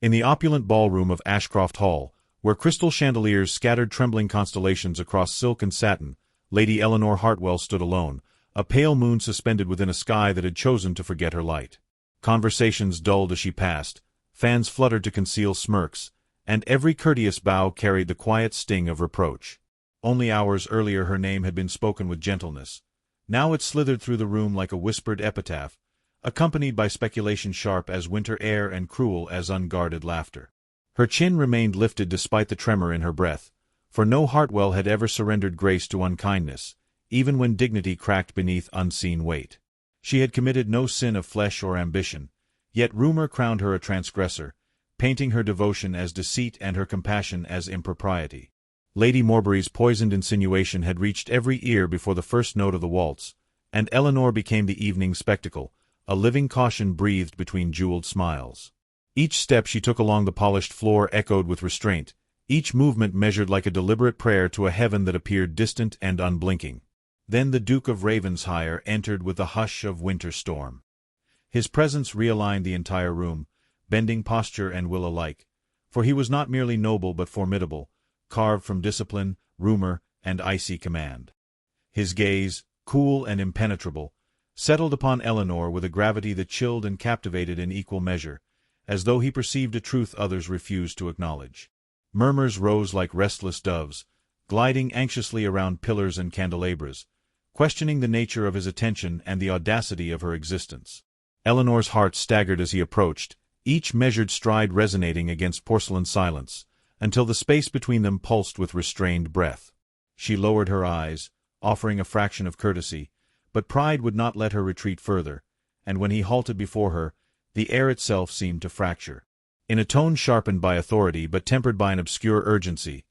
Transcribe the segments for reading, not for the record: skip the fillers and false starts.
In the opulent ballroom of Ashcroft Hall, where crystal chandeliers scattered trembling constellations across silk and satin, Lady Eleanor Hartwell stood alone, a pale moon suspended within a sky that had chosen to forget her light. Conversations dulled as she passed, fans fluttered to conceal smirks, and every courteous bow carried the quiet sting of reproach. Only hours earlier her name had been spoken with gentleness. Now it slithered through the room like a whispered epitaph, accompanied by speculation sharp as winter air and cruel as unguarded laughter. Her chin remained lifted despite the tremor in her breath, for no Hartwell had ever surrendered grace to unkindness, even when dignity cracked beneath unseen weight. She had committed no sin of flesh or ambition, yet rumor crowned her a transgressor, painting her devotion as deceit and her compassion as impropriety. Lady Morbury's poisoned insinuation had reached every ear before the first note of the waltz, and Eleanor became the evening spectacle, a living caution breathed between jeweled smiles. Each step she took along the polished floor echoed with restraint, each movement measured like a deliberate prayer to a heaven that appeared distant and unblinking. Then the Duke of Ravensshire entered with the hush of winter storm. His presence realigned the entire room, bending posture and will alike, for he was not merely noble but formidable, carved from discipline, rumor, and icy command. His gaze, cool and impenetrable, settled upon Eleanor with a gravity that chilled and captivated in equal measure, as though he perceived a truth others refused to acknowledge. Murmurs rose like restless doves, gliding anxiously around pillars and candelabras, questioning the nature of his attention and the audacity of her existence. Eleanor's heart staggered as he approached, each measured stride resonating against porcelain silence, until the space between them pulsed with restrained breath. She lowered her eyes, offering a fraction of courtesy, but pride would not let her retreat further, and when he halted before her, the air itself seemed to fracture. In a tone sharpened by authority but tempered by an obscure urgency,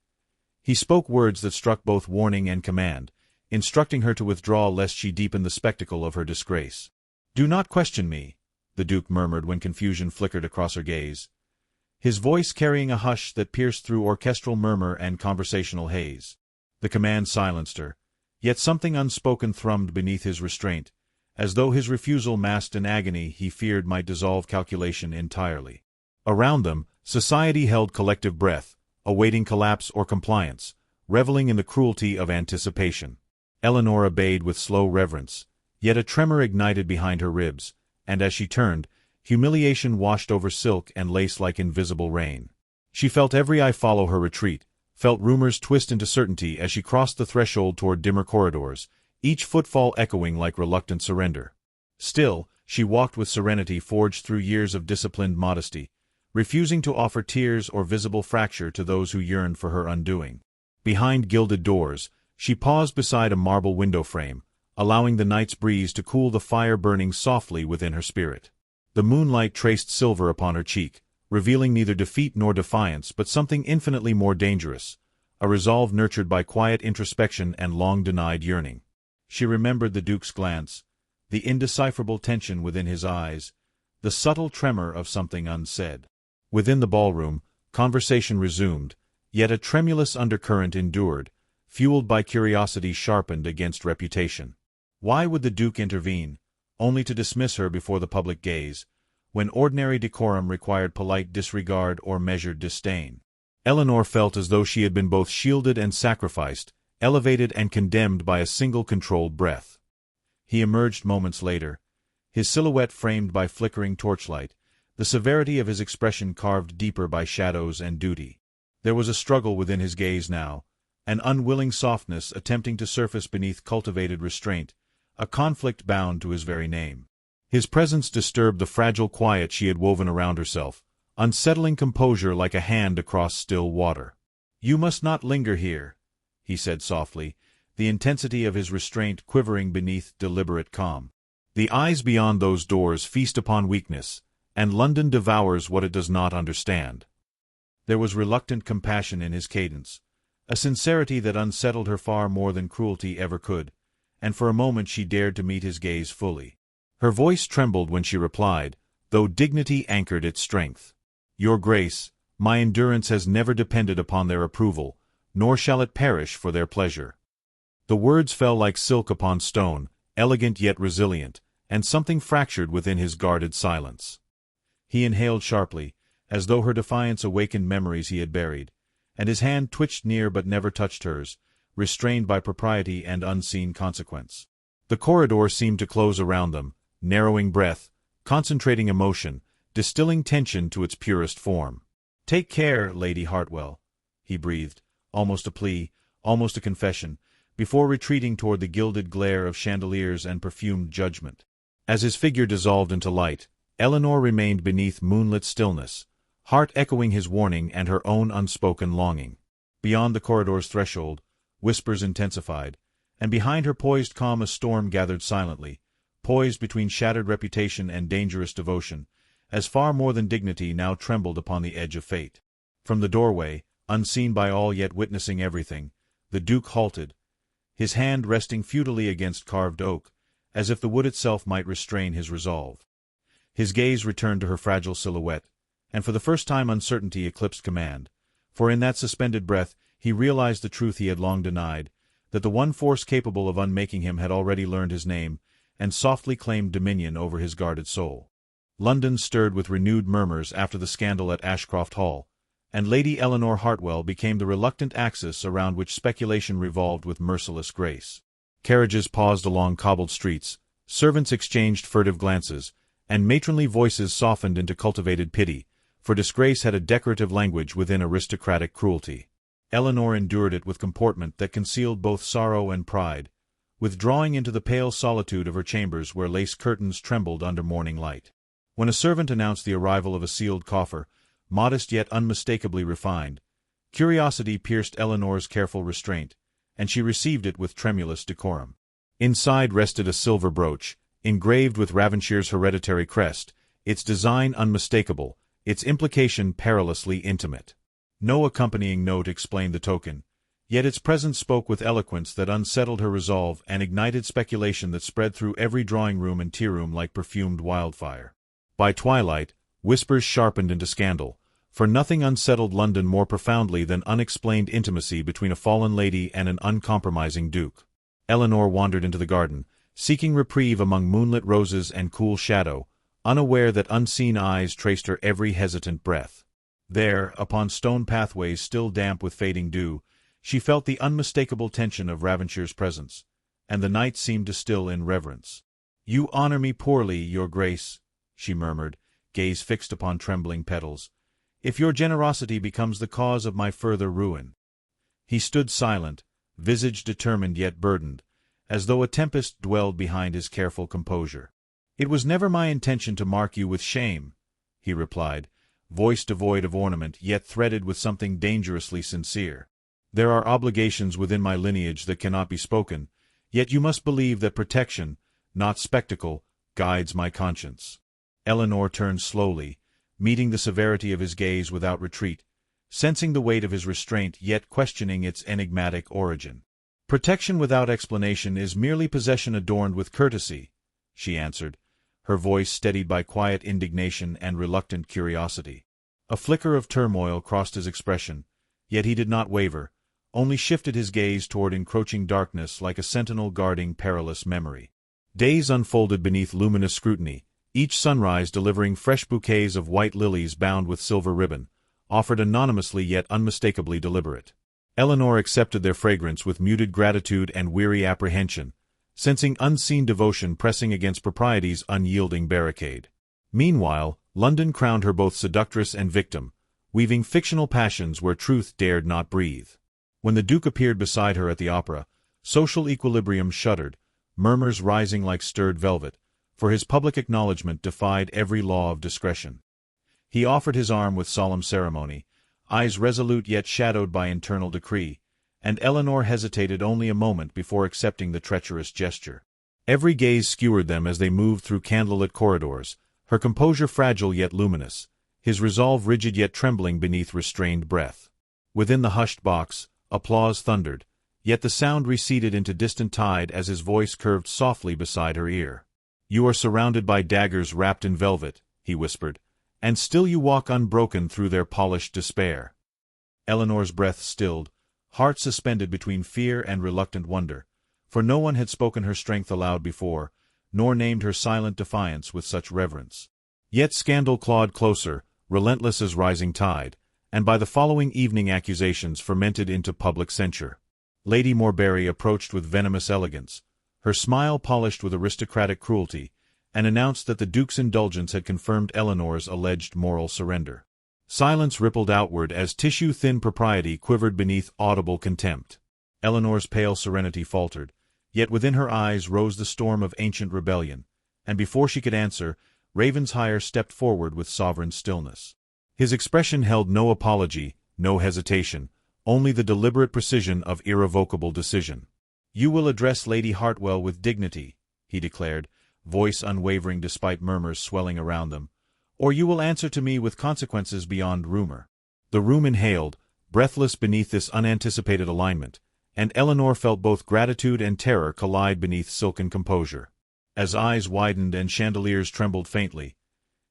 he spoke words that struck both warning and command, instructing her to withdraw lest she deepen the spectacle of her disgrace. "Do not question me," the Duke murmured when confusion flickered across her gaze, his voice carrying a hush that pierced through orchestral murmur and conversational haze. The command silenced her, yet something unspoken thrummed beneath his restraint, as though his refusal masked an agony he feared might dissolve calculation entirely. Around them, society held collective breath, awaiting collapse or compliance, reveling in the cruelty of anticipation. Eleanor obeyed with slow reverence, yet a tremor ignited behind her ribs, and as she turned, humiliation washed over silk and lace like invisible rain. She felt every eye follow her retreat, felt rumors twist into certainty as she crossed the threshold toward dimmer corridors, each footfall echoing like reluctant surrender. Still, she walked with serenity forged through years of disciplined modesty, refusing to offer tears or visible fracture to those who yearned for her undoing. Behind gilded doors, she paused beside a marble window frame, allowing the night's breeze to cool the fire burning softly within her spirit. The moonlight traced silver upon her cheek, revealing neither defeat nor defiance but something infinitely more dangerous, a resolve nurtured by quiet introspection and long-denied yearning. She remembered the Duke's glance, the indecipherable tension within his eyes, the subtle tremor of something unsaid. Within the ballroom, conversation resumed, yet a tremulous undercurrent endured, fueled by curiosity sharpened against reputation. Why would the Duke intervene, only to dismiss her before the public gaze, when ordinary decorum required polite disregard or measured disdain? Eleanor felt as though she had been both shielded and sacrificed, elevated and condemned by a single controlled breath. He emerged moments later, his silhouette framed by flickering torchlight, the severity of his expression carved deeper by shadows and duty. There was a struggle within his gaze now, an unwilling softness attempting to surface beneath cultivated restraint, a conflict bound to his very name. His presence disturbed the fragile quiet she had woven around herself, unsettling composure like a hand across still water. "You must not linger here," he said softly, the intensity of his restraint quivering beneath deliberate calm. "The eyes beyond those doors feast upon weakness, and London devours what it does not understand." There was reluctant compassion in his cadence, a sincerity that unsettled her far more than cruelty ever could, and for a moment she dared to meet his gaze fully. Her voice trembled when she replied, though dignity anchored its strength. "Your Grace, my endurance has never depended upon their approval, nor shall it perish for their pleasure." The words fell like silk upon stone, elegant yet resilient, and something fractured within his guarded silence. He inhaled sharply, as though her defiance awakened memories he had buried, and his hand twitched near but never touched hers, restrained by propriety and unseen consequence. The corridor seemed to close around them, narrowing breath, concentrating emotion, distilling tension to its purest form. "Take care, Lady Hartwell," he breathed, almost a plea, almost a confession, before retreating toward the gilded glare of chandeliers and perfumed judgment. As his figure dissolved into light, Eleanor remained beneath moonlit stillness, heart echoing his warning and her own unspoken longing. Beyond the corridor's threshold, whispers intensified, and behind her poised calm a storm gathered silently, poised between shattered reputation and dangerous devotion, as far more than dignity now trembled upon the edge of fate. From the doorway, unseen by all yet witnessing everything, the Duke halted, his hand resting futilely against carved oak, as if the wood itself might restrain his resolve. His gaze returned to her fragile silhouette, and for the first time uncertainty eclipsed command, for in that suspended breath he realized the truth he had long denied, that the one force capable of unmaking him had already learned his name, and softly claimed dominion over his guarded soul. London stirred with renewed murmurs after the scandal at Ashcroft Hall, and Lady Eleanor Hartwell became the reluctant axis around which speculation revolved with merciless grace. Carriages paused along cobbled streets, servants exchanged furtive glances, and matronly voices softened into cultivated pity, for disgrace had a decorative language within aristocratic cruelty. Eleanor endured it with comportment that concealed both sorrow and pride, withdrawing into the pale solitude of her chambers where lace curtains trembled under morning light. When a servant announced the arrival of a sealed coffer, modest yet unmistakably refined, curiosity pierced Eleanor's careful restraint, and she received it with tremulous decorum. Inside rested a silver brooch, engraved with Ravenshire's hereditary crest, its design unmistakable, its implication perilously intimate. No accompanying note explained the token, yet its presence spoke with eloquence that unsettled her resolve and ignited speculation that spread through every drawing-room and tea-room like perfumed wildfire. By twilight, whispers sharpened into scandal, for nothing unsettled London more profoundly than unexplained intimacy between a fallen lady and an uncompromising duke. Eleanor wandered into the garden, seeking reprieve among moonlit roses and cool shadow, unaware that unseen eyes traced her every hesitant breath. There, upon stone pathways still damp with fading dew, she felt the unmistakable tension of Ravenshire's presence, and the night seemed to still in reverence. "You honor me poorly, your grace," she murmured, gaze fixed upon trembling petals, "if your generosity becomes the cause of my further ruin." He stood silent, visage determined yet burdened, as though a tempest dwelled behind his careful composure. "It was never my intention to mark you with shame," he replied, voice devoid of ornament yet threaded with something dangerously sincere. "There are obligations within my lineage that cannot be spoken, yet you must believe that protection, not spectacle, guides my conscience." Eleanor turned slowly, meeting the severity of his gaze without retreat, sensing the weight of his restraint yet questioning its enigmatic origin. "Protection without explanation is merely possession adorned with courtesy," she answered, her voice steadied by quiet indignation and reluctant curiosity. A flicker of turmoil crossed his expression, yet he did not waver, only shifted his gaze toward encroaching darkness like a sentinel guarding perilous memory. Days unfolded beneath luminous scrutiny, each sunrise delivering fresh bouquets of white lilies bound with silver ribbon, offered anonymously yet unmistakably deliberate. Eleanor accepted their fragrance with muted gratitude and weary apprehension, sensing unseen devotion pressing against propriety's unyielding barricade. Meanwhile, London crowned her both seductress and victim, weaving fictional passions where truth dared not breathe. When the Duke appeared beside her at the opera, social equilibrium shuddered, murmurs rising like stirred velvet, for his public acknowledgment defied every law of discretion. He offered his arm with solemn ceremony, eyes resolute yet shadowed by internal decree, and Eleanor hesitated only a moment before accepting the treacherous gesture. Every gaze skewered them as they moved through candlelit corridors, her composure fragile yet luminous, his resolve rigid yet trembling beneath restrained breath. Within the hushed box, applause thundered, yet the sound receded into distant tide as his voice curved softly beside her ear. "You are surrounded by daggers wrapped in velvet," he whispered, "and still you walk unbroken through their polished despair." Eleanor's breath stilled, heart suspended between fear and reluctant wonder, for no one had spoken her strength aloud before, nor named her silent defiance with such reverence. Yet scandal clawed closer, relentless as rising tide, and by the following evening accusations fermented into public censure. Lady Morberry approached with venomous elegance, her smile polished with aristocratic cruelty, and announced that the Duke's indulgence had confirmed Eleanor's alleged moral surrender. Silence rippled outward as tissue-thin propriety quivered beneath audible contempt. Eleanor's pale serenity faltered, yet within her eyes rose the storm of ancient rebellion, and before she could answer, Ravenshire stepped forward with sovereign stillness. His expression held no apology, no hesitation, only the deliberate precision of irrevocable decision. "You will address Lady Hartwell with dignity," he declared, voice unwavering despite murmurs swelling around them, "or you will answer to me with consequences beyond rumor." The room inhaled, breathless beneath this unanticipated alignment, and Eleanor felt both gratitude and terror collide beneath silken composure. As eyes widened and chandeliers trembled faintly,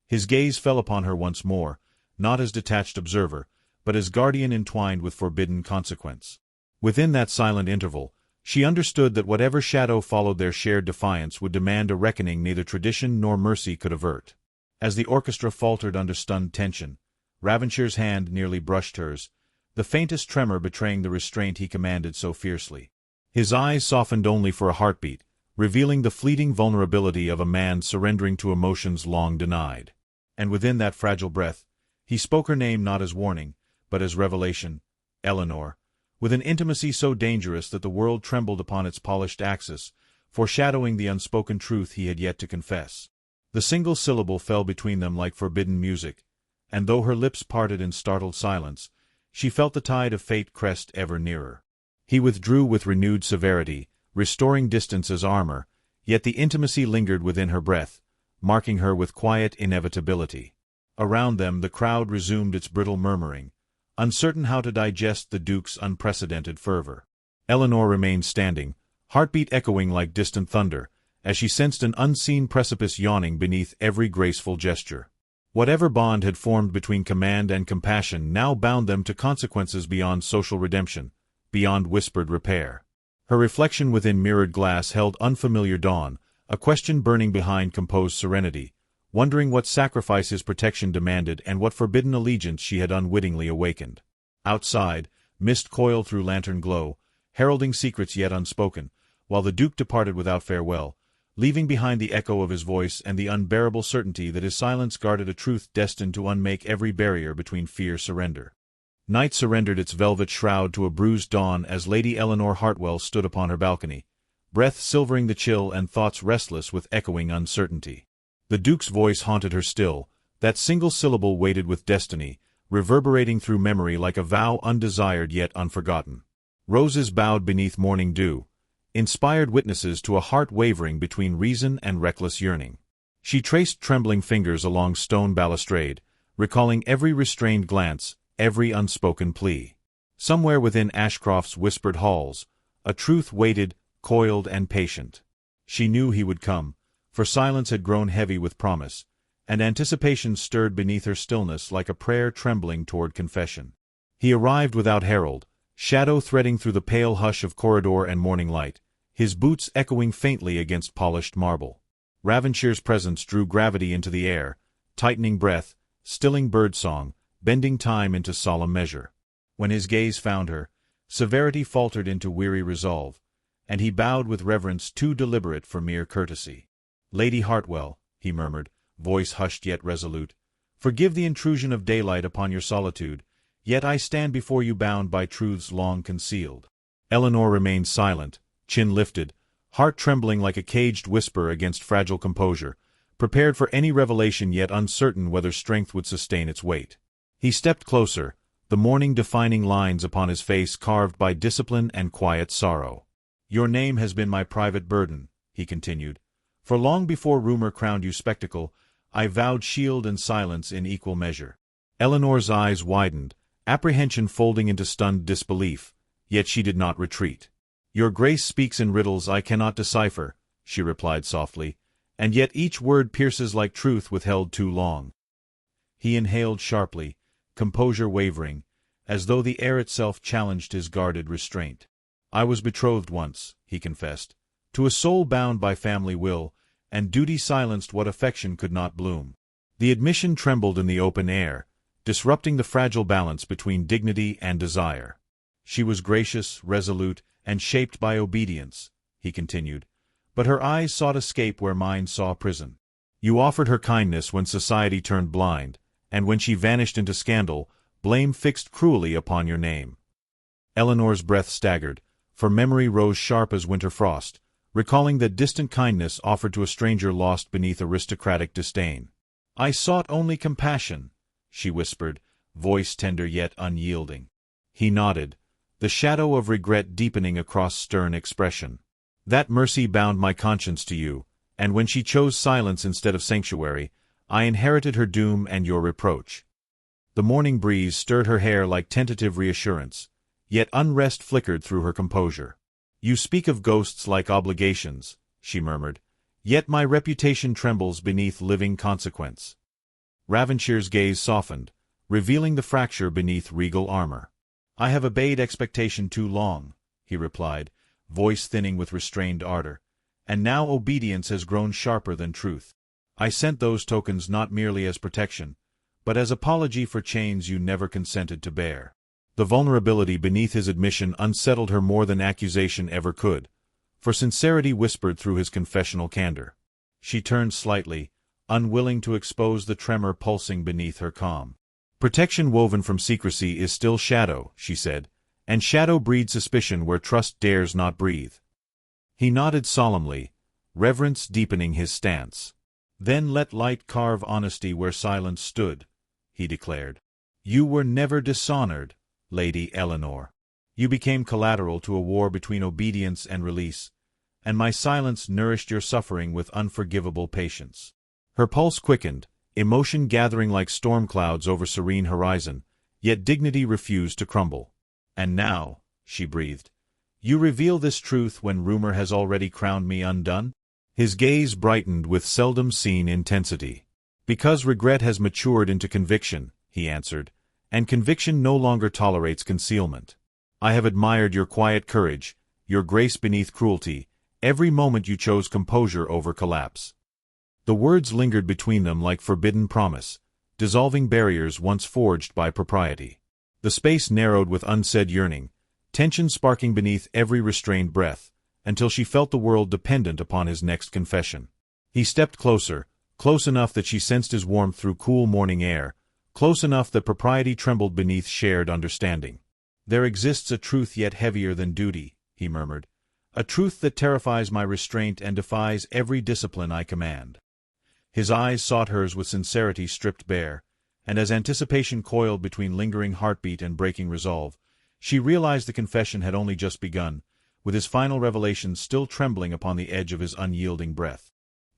his gaze fell upon her once more, not as detached observer, but as guardian entwined with forbidden consequence. Within that silent interval, she understood that whatever shadow followed their shared defiance would demand a reckoning neither tradition nor mercy could avert. As the orchestra faltered under stunned tension, Ravenshire's hand nearly brushed hers, the faintest tremor betraying the restraint he commanded so fiercely. His eyes softened only for a heartbeat, revealing the fleeting vulnerability of a man surrendering to emotions long denied. And within that fragile breath, he spoke her name not as warning, but as revelation, Eleanor, with an intimacy so dangerous that the world trembled upon its polished axis, foreshadowing the unspoken truth he had yet to confess. The single syllable fell between them like forbidden music, and though her lips parted in startled silence, she felt the tide of fate crest ever nearer. He withdrew with renewed severity, restoring distance as armor, yet the intimacy lingered within her breath, marking her with quiet inevitability. Around them the crowd resumed its brittle murmuring, uncertain how to digest the Duke's unprecedented fervor. Eleanor remained standing, heartbeat echoing like distant thunder, as she sensed an unseen precipice yawning beneath every graceful gesture. Whatever bond had formed between command and compassion now bound them to consequences beyond social redemption, beyond whispered repair. Her reflection within mirrored glass held unfamiliar dawn, a question burning behind composed serenity, wondering what sacrifice his protection demanded and what forbidden allegiance she had unwittingly awakened. Outside, mist coiled through lantern glow, heralding secrets yet unspoken, while the Duke departed without farewell, leaving behind the echo of his voice and the unbearable certainty that his silence guarded a truth destined to unmake every barrier between surrender. Night surrendered its velvet shroud to a bruised dawn as Lady Eleanor Hartwell stood upon her balcony, breath silvering the chill and thoughts restless with echoing uncertainty. The Duke's voice haunted her still, that single syllable weighted with destiny, reverberating through memory like a vow undesired yet unforgotten. Roses bowed beneath morning dew, inspired witnesses to a heart wavering between reason and reckless yearning. She traced trembling fingers along stone balustrade, recalling every restrained glance, every unspoken plea. Somewhere within Ashcroft's whispered halls, a truth waited, coiled and patient. She knew he would come, for silence had grown heavy with promise, and anticipation stirred beneath her stillness like a prayer trembling toward confession. He arrived without herald, shadow threading through the pale hush of corridor and morning light, his boots echoing faintly against polished marble. Ravenshire's presence drew gravity into the air, tightening breath, stilling birdsong, bending time into solemn measure. When his gaze found her, severity faltered into weary resolve, and he bowed with reverence too deliberate for mere courtesy. "Lady Hartwell," he murmured, voice hushed yet resolute, "forgive the intrusion of daylight upon your solitude, yet I stand before you bound by truths long concealed." Eleanor remained silent, chin lifted, heart trembling like a caged whisper against fragile composure, prepared for any revelation yet uncertain whether strength would sustain its weight. He stepped closer, the morning-defining lines upon his face carved by discipline and quiet sorrow. "Your name has been my private burden," he continued, "for long before rumor crowned you spectacle, I vowed shield and silence in equal measure." Eleanor's eyes widened, apprehension folding into stunned disbelief, yet she did not retreat. "Your grace speaks in riddles I cannot decipher," she replied softly, "and yet each word pierces like truth withheld too long." He inhaled sharply, composure wavering, as though the air itself challenged his guarded restraint. "I was betrothed once," he confessed, "to a soul bound by family will, and duty silenced what affection could not bloom." The admission trembled in the open air, disrupting the fragile balance between dignity and desire. She was gracious, resolute, and shaped by obedience, he continued, but her eyes sought escape where mine saw prison. You offered her kindness when society turned blind, and when she vanished into scandal, blame fixed cruelly upon your name. Eleanor's breath staggered, for memory rose sharp as winter frost, recalling that distant kindness offered to a stranger lost beneath aristocratic disdain. I sought only compassion, she whispered, voice tender yet unyielding. He nodded, the shadow of regret deepening across stern expression. That mercy bound my conscience to you, and when she chose silence instead of sanctuary, I inherited her doom and your reproach. The morning breeze stirred her hair like tentative reassurance, yet unrest flickered through her composure. You speak of ghosts like obligations, she murmured, yet my reputation trembles beneath living consequence. Ravenshire's gaze softened, revealing the fracture beneath regal armor. I have obeyed expectation too long, he replied, voice thinning with restrained ardor, and now obedience has grown sharper than truth. I sent those tokens not merely as protection, but as apology for chains you never consented to bear. The vulnerability beneath his admission unsettled her more than accusation ever could, for sincerity whispered through his confessional candor. She turned slightly, unwilling to expose the tremor pulsing beneath her calm. Protection woven from secrecy is still shadow, she said, and shadow breeds suspicion where trust dares not breathe. He nodded solemnly, reverence deepening his stance. Then let light carve honesty where silence stood, he declared. You were never dishonored, Lady Eleanor. You became collateral to a war between obedience and release, and my silence nourished your suffering with unforgivable patience. Her pulse quickened, emotion gathering like storm clouds over serene horizon, yet dignity refused to crumble. And now, she breathed, you reveal this truth when rumor has already crowned me undone? His gaze brightened with seldom-seen intensity. Because regret has matured into conviction, he answered, and conviction no longer tolerates concealment. I have admired your quiet courage, your grace beneath cruelty, every moment you chose composure over collapse. The words lingered between them like forbidden promise, dissolving barriers once forged by propriety. The space narrowed with unsaid yearning, tension sparking beneath every restrained breath, until she felt the world dependent upon his next confession. He stepped closer, close enough that she sensed his warmth through cool morning air, close enough that propriety trembled beneath shared understanding. There exists a truth yet heavier than duty, he murmured, a truth that terrifies my restraint and defies every discipline I command. His eyes sought hers with sincerity stripped bare, and as anticipation coiled between lingering heartbeat and breaking resolve, she realized the confession had only just begun, with his final revelation still trembling upon the edge of his unyielding breath.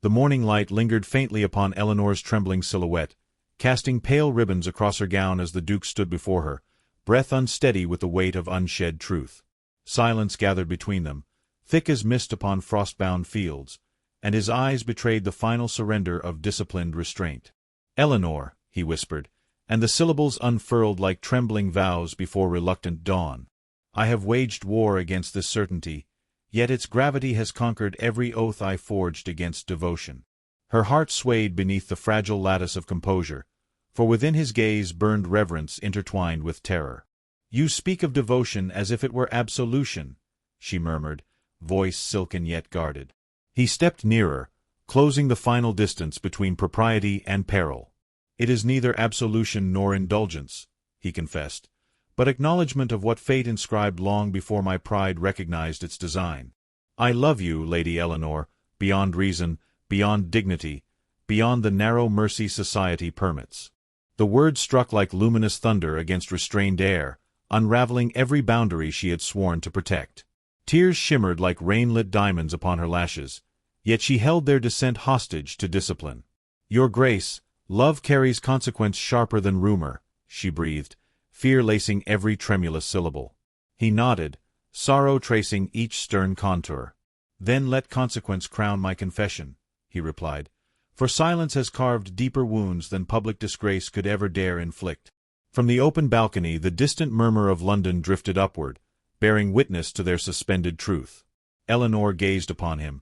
The morning light lingered faintly upon Eleanor's trembling silhouette, casting pale ribbons across her gown as the Duke stood before her, breath unsteady with the weight of unshed truth. Silence gathered between them, thick as mist upon frost-bound fields, and his eyes betrayed the final surrender of disciplined restraint. Eleanor, he whispered, and the syllables unfurled like trembling vows before reluctant dawn. I have waged war against this certainty, yet its gravity has conquered every oath I forged against devotion. Her heart swayed beneath the fragile lattice of composure, for within his gaze burned reverence intertwined with terror. You speak of devotion as if it were absolution, she murmured, voice silken yet guarded. He stepped nearer, closing the final distance between propriety and peril. It is neither absolution nor indulgence, he confessed, but acknowledgment of what fate inscribed long before my pride recognized its design. I love you, Lady Eleanor, beyond reason, beyond dignity, beyond the narrow mercy society permits. The words struck like luminous thunder against restrained air, unraveling every boundary she had sworn to protect. Tears shimmered like rain-lit diamonds upon her lashes, yet she held their descent hostage to discipline. Your Grace, love carries consequence sharper than rumor, she breathed, fear lacing every tremulous syllable. He nodded, sorrow tracing each stern contour. Then let consequence crown my confession, he replied, for silence has carved deeper wounds than public disgrace could ever dare inflict. From the open balcony the distant murmur of London drifted upward, bearing witness to their suspended truth. Eleanor gazed upon him,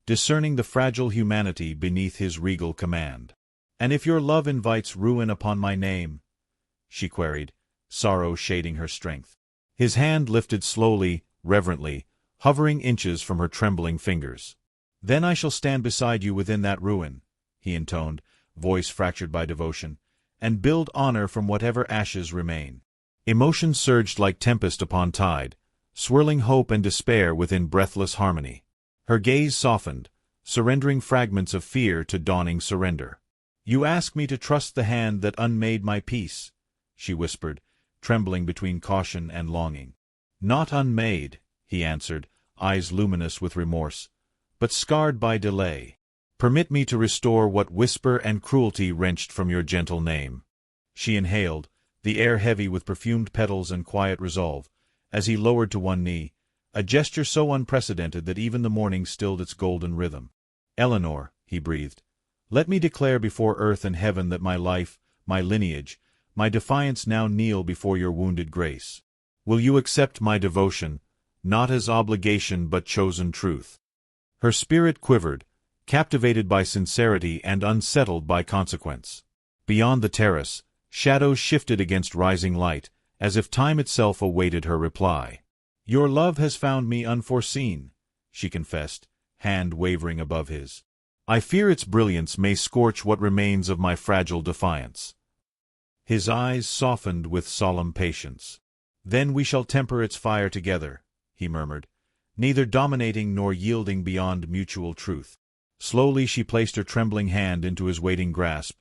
discerning the fragile humanity beneath his regal command. And if your love invites ruin upon my name, she queried, sorrow shading her strength. His hand lifted slowly, reverently, hovering inches from her trembling fingers. "Then I shall stand beside you within that ruin," he intoned, voice fractured by devotion, "and build honor from whatever ashes remain." Emotion surged like tempest upon tide, swirling hope and despair within breathless harmony. Her gaze softened, surrendering fragments of fear to dawning surrender. "You ask me to trust the hand that unmade my peace," she whispered, trembling between caution and longing. "Not unmade," he answered, eyes luminous with remorse, "but scarred by delay. Permit me to restore what whisper and cruelty wrenched from your gentle name." She inhaled, the air heavy with perfumed petals and quiet resolve, as he lowered to one knee, a gesture so unprecedented that even the morning stilled its golden rhythm. "Eleanor," he breathed, "let me declare before earth and heaven that my life, my lineage, my defiance now kneel before your wounded grace. Will you accept my devotion, not as obligation but chosen truth?" Her spirit quivered, captivated by sincerity and unsettled by consequence. Beyond the terrace, shadows shifted against rising light, as if time itself awaited her reply. "Your love has found me unforeseen," she confessed, hand wavering above his. "I fear its brilliance may scorch what remains of my fragile defiance." His eyes softened with solemn patience. "Then we shall temper its fire together," he murmured, neither dominating nor yielding beyond mutual truth. Slowly she placed her trembling hand into his waiting grasp,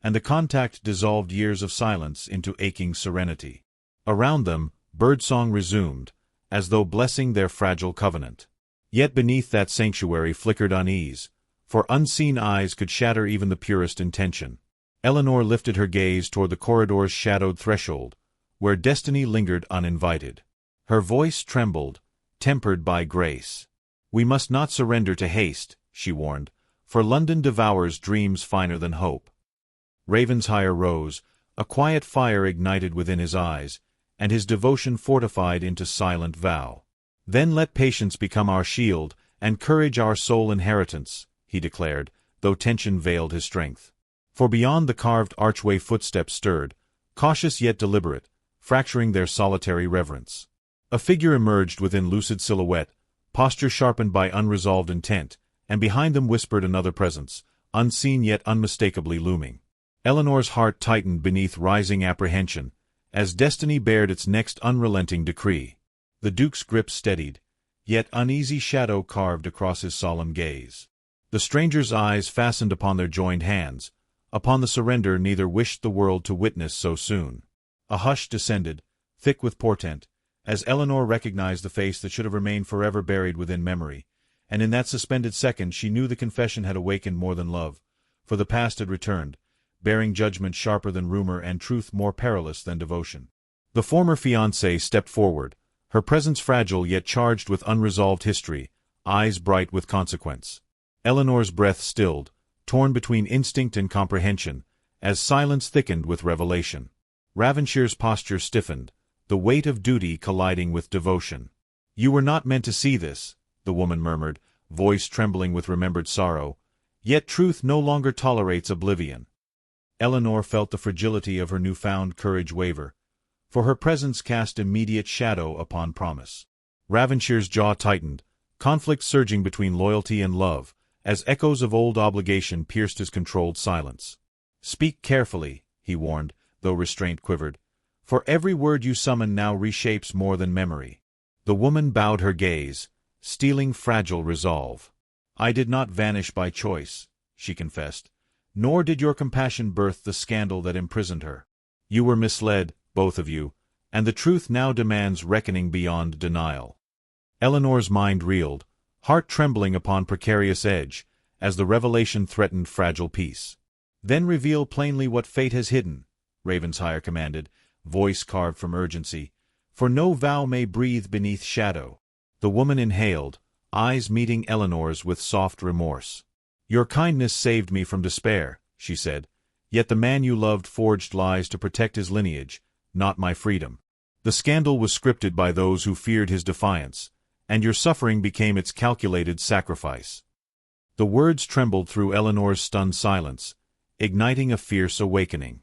and the contact dissolved years of silence into aching serenity. Around them, birdsong resumed, as though blessing their fragile covenant. Yet beneath that sanctuary flickered unease, for unseen eyes could shatter even the purest intention. Eleanor lifted her gaze toward the corridor's shadowed threshold, where destiny lingered uninvited. Her voice trembled, tempered by grace. "We must not surrender to haste," she warned, "for London devours dreams finer than hope." Ravenshair rose, a quiet fire ignited within his eyes, and his devotion fortified into silent vow. "Then let patience become our shield, and courage our sole inheritance," he declared, though tension veiled his strength. For beyond the carved archway footsteps stirred, cautious yet deliberate, fracturing their solitary reverence. A figure emerged within lucid silhouette, posture sharpened by unresolved intent, and behind them whispered another presence, unseen yet unmistakably looming. Eleanor's heart tightened beneath rising apprehension, as destiny bared its next unrelenting decree. The Duke's grip steadied, yet uneasy shadow carved across his solemn gaze. The stranger's eyes fastened upon their joined hands, upon the surrender neither wished the world to witness so soon. A hush descended, thick with portent, as Eleanor recognized the face that should have remained forever buried within memory, and in that suspended second she knew the confession had awakened more than love, for the past had returned, bearing judgment sharper than rumor and truth more perilous than devotion. The former fiancée stepped forward, her presence fragile yet charged with unresolved history, eyes bright with consequence. Eleanor's breath stilled, torn between instinct and comprehension, as silence thickened with revelation. Ravenshair's posture stiffened, the weight of duty colliding with devotion. "You were not meant to see this," the woman murmured, voice trembling with remembered sorrow, "yet truth no longer tolerates oblivion." Eleanor felt the fragility of her newfound courage waver, for her presence cast immediate shadow upon promise. Ravenshair's jaw tightened, conflict surging between loyalty and love, as echoes of old obligation pierced his controlled silence. "Speak carefully," he warned, though restraint quivered, "for every word you summon now reshapes more than memory." The woman bowed her gaze, stealing fragile resolve. "I did not vanish by choice," she confessed, "nor did your compassion birth the scandal that imprisoned her. You were misled, both of you, and the truth now demands reckoning beyond denial." Eleanor's mind reeled, heart trembling upon precarious edge, as the revelation threatened fragile peace. "Then reveal plainly what fate has hidden," Ravenshair commanded, voice carved from urgency, "for no vow may breathe beneath shadow." The woman inhaled, eyes meeting Eleanor's with soft remorse. "Your kindness saved me from despair," she said, "yet the man you loved forged lies to protect his lineage, not my freedom. The scandal was scripted by those who feared his defiance, and your suffering became its calculated sacrifice." The words trembled through Eleanor's stunned silence, igniting a fierce awakening.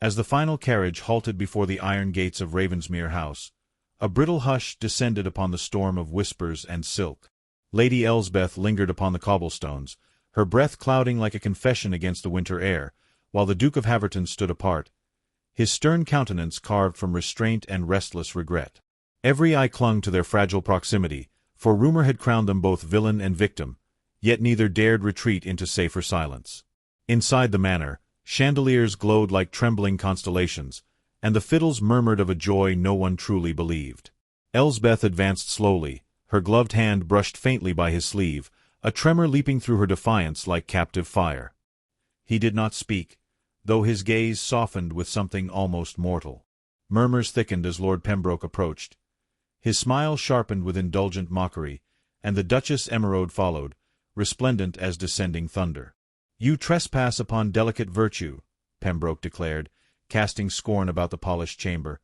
As the final carriage halted before the iron gates of Ravensmere House, a brittle hush descended upon the storm of whispers and silk. Lady Elsbeth lingered upon the cobblestones, her breath clouding like a confession against the winter air, while the Duke of Haverton stood apart, his stern countenance carved from restraint and restless regret. Every eye clung to their fragile proximity, for rumor had crowned them both villain and victim, yet neither dared retreat into safer silence. Inside the manor, chandeliers glowed like trembling constellations, and the fiddles murmured of a joy no one truly believed. Elsbeth advanced slowly, her gloved hand brushed faintly by his sleeve, a tremor leaping through her defiance like captive fire. He did not speak, though his gaze softened with something almost mortal. Murmurs thickened as Lord Pembroke approached. His smile sharpened with indulgent mockery, and the Duchess Emeraude followed, resplendent as descending thunder. "You trespass upon delicate virtue," Pembroke declared, casting scorn about the polished chamber,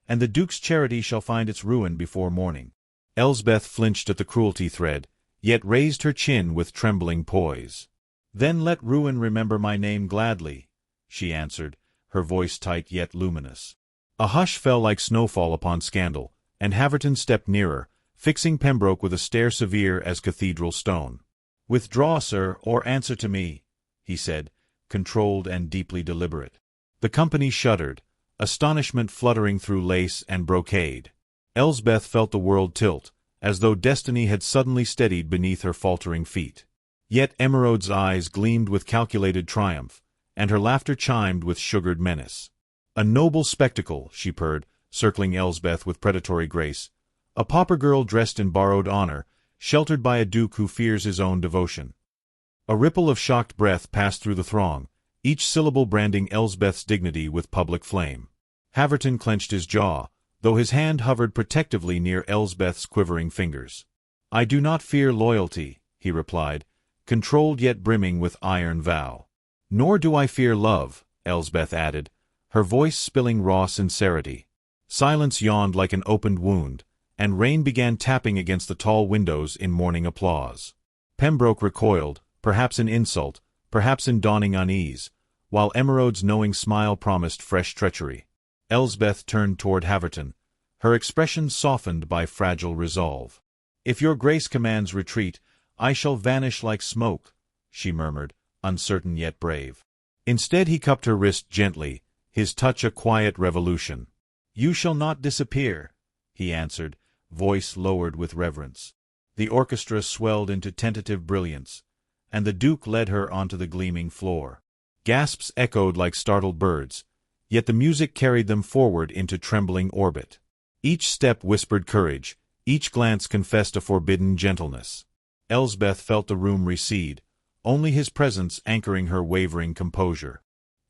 "and the Duke's charity shall find its ruin before morning." Elsbeth flinched at the cruelty thread, yet raised her chin with trembling poise. "Then let ruin remember my name gladly," she answered, her voice tight yet luminous. A hush fell like snowfall upon scandal, and Haverton stepped nearer, fixing Pembroke with a stare severe as cathedral stone. "Withdraw, sir, or answer to me," he said, controlled and deeply deliberate. The company shuddered, astonishment fluttering through lace and brocade. Elsbeth felt the world tilt, as though destiny had suddenly steadied beneath her faltering feet. Yet Emeraude's eyes gleamed with calculated triumph, and her laughter chimed with sugared menace. "A noble spectacle," she purred, circling Elsbeth with predatory grace. "A pauper girl dressed in borrowed honor, sheltered by a duke who fears his own devotion." A ripple of shocked breath passed through the throng, each syllable branding Elsbeth's dignity with public flame. Haverton clenched his jaw, though his hand hovered protectively near Elsbeth's quivering fingers. "I do not fear loyalty," he replied, controlled yet brimming with iron vow. "Nor do I fear love," Elsbeth added, her voice spilling raw sincerity. Silence yawned like an opened wound, and rain began tapping against the tall windows in morning applause. Pembroke recoiled, perhaps in insult, perhaps in dawning unease, while Emeraude's knowing smile promised fresh treachery. Elsbeth turned toward Haverton, her expression softened by fragile resolve. "If your grace commands retreat, I shall vanish like smoke," she murmured, uncertain yet brave. Instead he cupped her wrist gently, his touch a quiet revolution. "You shall not disappear," he answered, voice lowered with reverence. The orchestra swelled into tentative brilliance, and the Duke led her onto the gleaming floor. Gasps echoed like startled birds, yet the music carried them forward into trembling orbit. Each step whispered courage, each glance confessed a forbidden gentleness. Elsbeth felt the room recede, only his presence anchoring her wavering composure.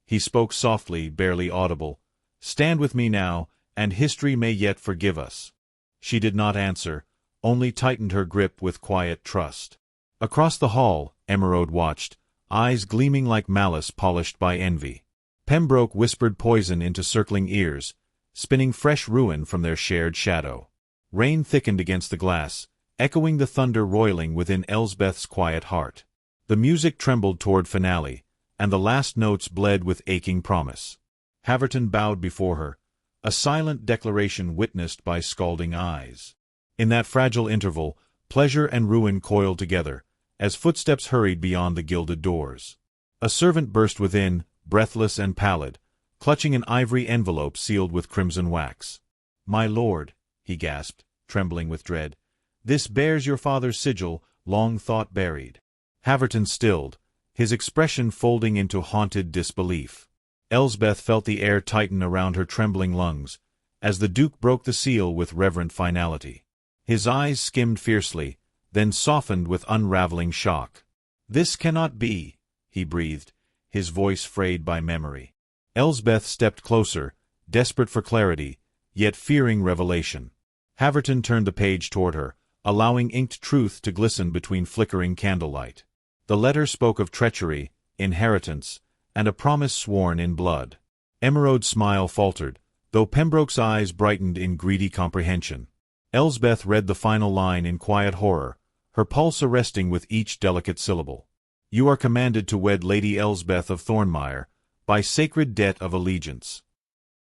He spoke softly, barely audible, "Stand with me now, and history may yet forgive us." She did not answer, only tightened her grip with quiet trust. Across the hall, Emeraude watched, eyes gleaming like malice polished by envy. Pembroke whispered poison into circling ears, spinning fresh ruin from their shared shadow. Rain thickened against the glass, echoing the thunder roiling within Elsbeth's quiet heart. The music trembled toward finale, and the last notes bled with aching promise. Haverton bowed before her, a silent declaration witnessed by scalding eyes. In that fragile interval, pleasure and ruin coiled together, as footsteps hurried beyond the gilded doors. A servant burst within, breathless and pallid, clutching an ivory envelope sealed with crimson wax. "My lord," he gasped, trembling with dread, "this bears your father's sigil, long thought buried." Haverton stilled, his expression folding into haunted disbelief. Elsbeth felt the air tighten around her trembling lungs, as the Duke broke the seal with reverent finality. His eyes skimmed fiercely, then softened with unraveling shock. "This cannot be," he breathed, his voice frayed by memory. Elsbeth stepped closer, desperate for clarity, yet fearing revelation. Haverton turned the page toward her, allowing inked truth to glisten between flickering candlelight. The letter spoke of treachery, inheritance, and a promise sworn in blood. Emeraude's smile faltered, though Pembroke's eyes brightened in greedy comprehension. Elsbeth read the final line in quiet horror, her pulse arresting with each delicate syllable. "You are commanded to wed Lady Elsbeth of Thornmire, by sacred debt of allegiance.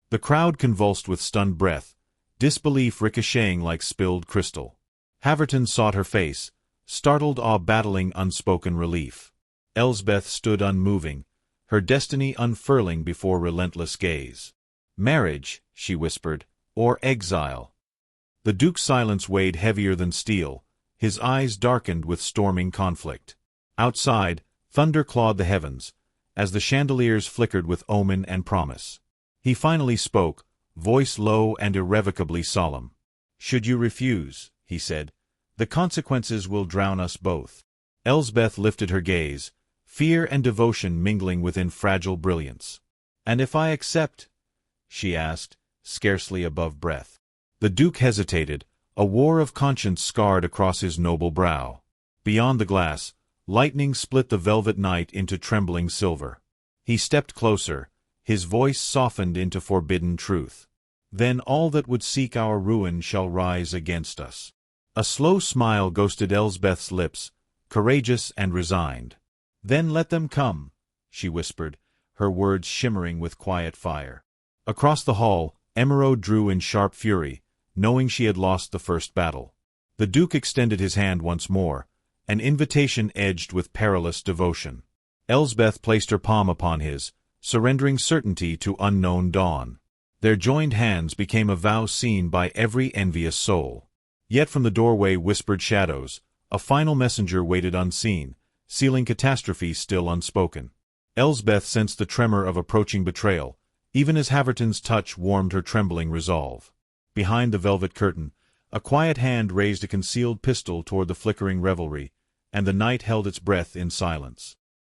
The crowd convulsed with stunned breath, disbelief ricocheting like spilled crystal. Haverton sought her face, startled awe battling unspoken relief. Elsbeth stood unmoving, her destiny unfurling before relentless gaze. "Marriage," she whispered, "or exile." The Duke's silence weighed heavier than steel, his eyes darkened with storming conflict. Outside, thunder clawed the heavens, as the chandeliers flickered with omen and promise. He finally spoke, voice low and irrevocably solemn. "Should you refuse," he said, "the consequences will drown us both." Elsbeth lifted her gaze, fear and devotion mingling within fragile brilliance. "And if I accept?" she asked, scarcely above breath. The Duke hesitated, a war of conscience scarred across his noble brow. Beyond the glass, lightning split the velvet night into trembling silver. He stepped closer, his voice softened into forbidden truth. "Then all that would seek our ruin shall rise against us." A slow smile ghosted Elsbeth's lips, courageous and resigned. "Then let them come," she whispered, her words shimmering with quiet fire. Across the hall, Emeraude drew in sharp fury, knowing she had lost the first battle. The Duke extended his hand once more, an invitation edged with perilous devotion. Elsbeth placed her palm upon his, surrendering certainty to unknown dawn. Their joined hands became a vow seen by every envious soul. Yet from the doorway whispered shadows, a final messenger waited unseen, sealing catastrophe still unspoken. Elsbeth sensed the tremor of approaching betrayal, even as Haverton's touch warmed her trembling resolve. Behind the velvet curtain, a quiet hand raised a concealed pistol toward the flickering revelry, and the night held its breath in silence.